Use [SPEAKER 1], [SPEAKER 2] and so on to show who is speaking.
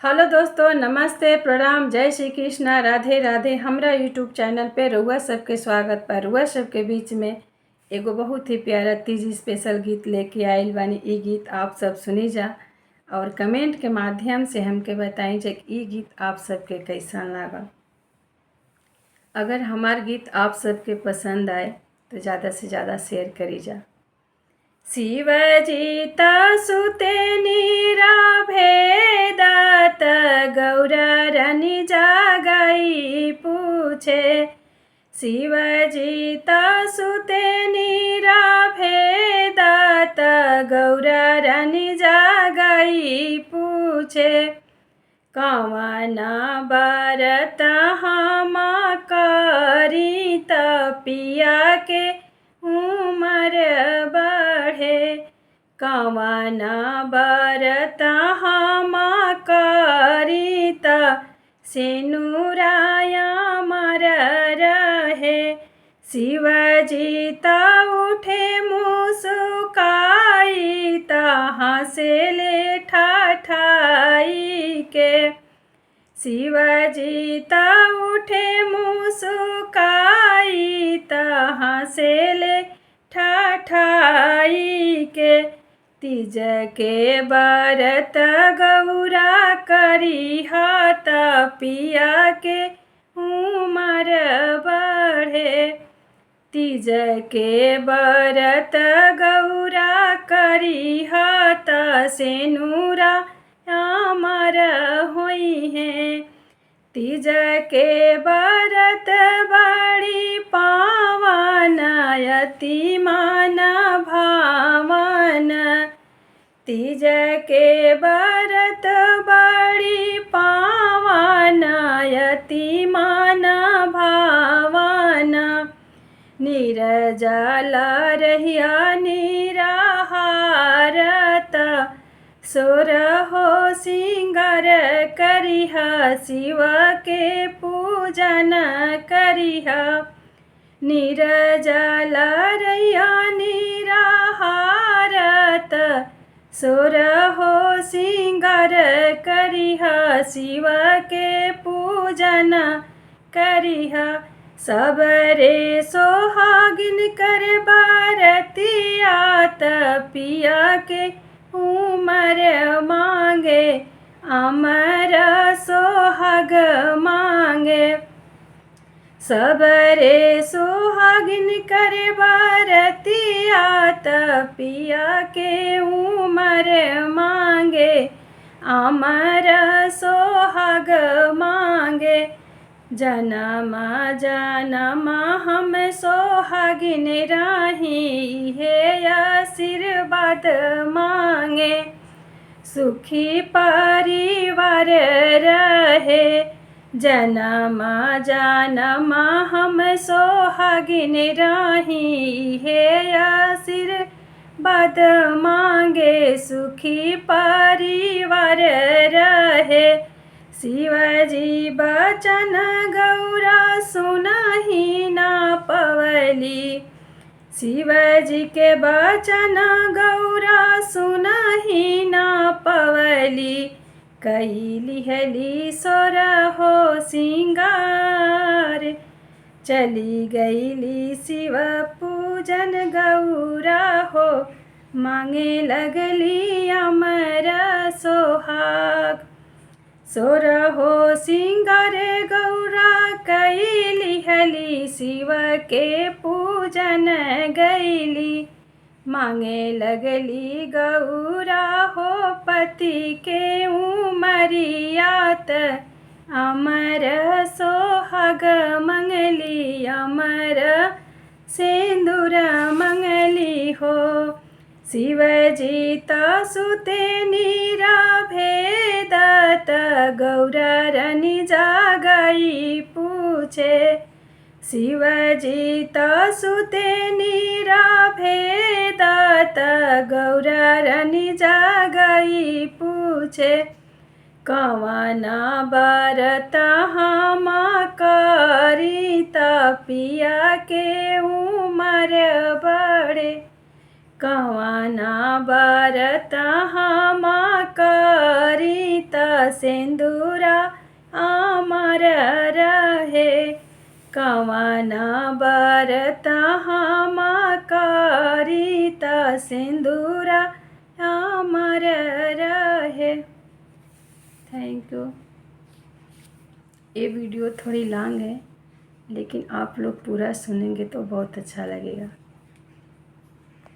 [SPEAKER 1] Hello दोस्तों, नमस्ते, प्रणाम, जय श्री कृष्णा, राधे राधे। हमरा यूट्यूब चैनल पे रउआ सबके स्वागत बा। रउआ सबके बीच में एगो बहुत ही प्यारा तीज स्पेशल गीत लेके आइल बानी। ई गीत आप सब सुनी जा और कमेंट के माध्यम से हमके बताई जा कि ई गीत आप सबके कैसन लागल। अगर हमार गीत आप सबके पसंद आए तो ज़्यादा से ज़्यादा शेयर करी जा। शिवजी सुते नीरा भेदात गौरा रानी जागाई पूछे। शिवजी सुते नीरा भेदात गौरा रानी जागाई पूछे। कवना बरत हम करी तपिया के उमर बढ़े। कवना बरत हम करी त सिनुराया मर रहे। शिवजी उठे मुस्काई त हंसेले ठाठाई के। शिवजी उठे मुस्काई त हंसेले ठाठाई के। तीज के बरत गौरा करी तपिया के उमर बढ़े। तीज के बरत गौरा करी त सेनुरा अमर होई है। तीज के बरत बड़ी पावन अति मन भावन। तीज के बरत बड़ी पावन अति मन भावन। निर्जल रहिया निराहारत सोरहो सिंगार करिह। शिव के पूजन करिह। निर्जल रहिया निराहारत सोरहो सिंगार करिह। शिव के पूजन करिह। सबरे सोहागिन कर बरतिया तपिया के उमर मांगे। अमर सोहाग मांगे। सबरे सोहागिन कर बरतिया तपिया के उमर मांगे। अमर सोहाग मांगे। जन्म जन्म हम सोहागिन रही है आशीर्वाद मांगे। सुखी परिवार रहे। जन्म जन्म हम सोहागिन रही है आशीर्वाद मांगे। सुखी परिवार रहे। शिवजी बचन गौरा सुनहि ना पवली। शिवजी के बचन गौरा सुनहि ना पवली। कैली हली सोरहो सिंगार। चली गईली शिव पूजन गौरा हो। मांगे लगली अमर सोहाग। सोरहो सिंगार गौरा कैली हली। शिव के पूजन गईली। मांगे लगली गौरा हो पति के उमरियात। अमर सोहाग मंगली। अमर सिंदूर मंगली हो। शिवजी सुते नीरा भेदात गौरा रानी जागाई पूछे। शिवजी सुते नीरा भेदात गौरा रानी जागाई पूछे। कवना बरत हम करी तपिया के उमर बढ़े। कवना बरत हम करी त सिंदूरा अमर रहे, कवना बरता हम करीता सिंदूरा अमर रहे। Thank you. ये वीडियो थोड़ी लॉन्ग है, लेकिन आप लोग पूरा सुनेंगे तो बहुत अच्छा लगेगा।